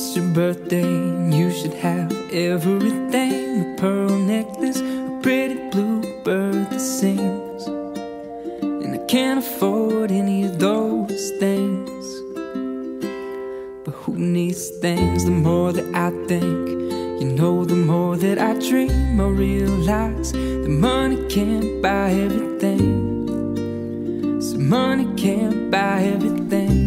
It's your birthday and you should have everything. A pearl necklace, a pretty bluebird that sings. And I can't afford any of those things. But who needs things? The more that I think, you know, the more that I dream, I realize that money can't buy everything. So money can't buy everything.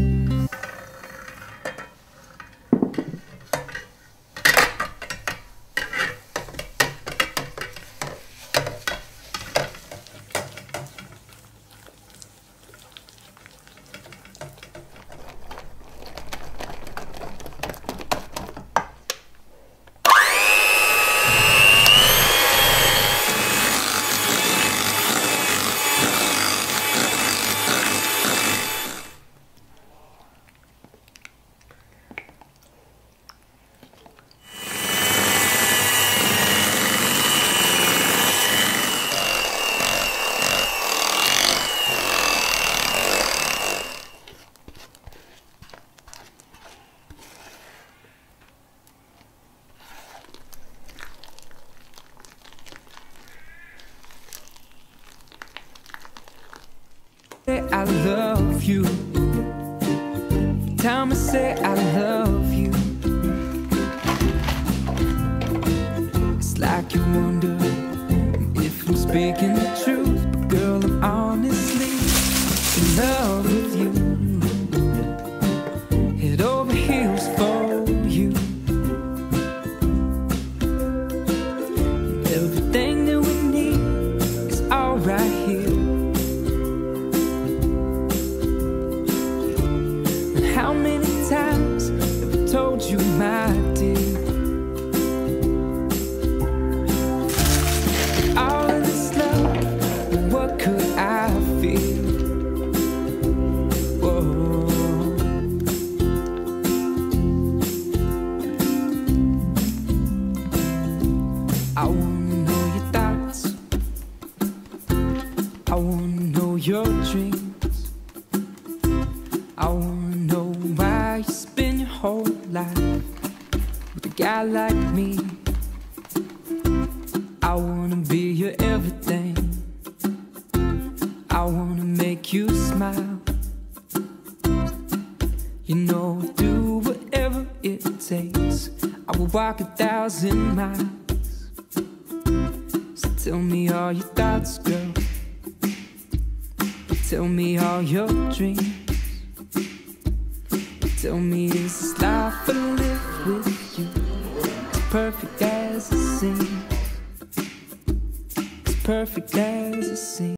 I love you. Every time I say I love you, it's like you wonder if I'm speaking the truth. But girl, I'm honestly in love with you. Head over heels for you. And everything that we need is all right here. How many times have I told you, my dear, all of this love, what could I feel? Whoa. I wanna know your thoughts, I wanna know your dreams, I wanna know why you spend your whole life with a guy like me. I wanna be your everything, I wanna make you smile. You know, I'll do whatever it takes. I will walk 1,000 miles. So tell me all your thoughts, girl. Tell me all your dreams. Tell me, is this life I live with you as perfect as it seems? As perfect as it seems.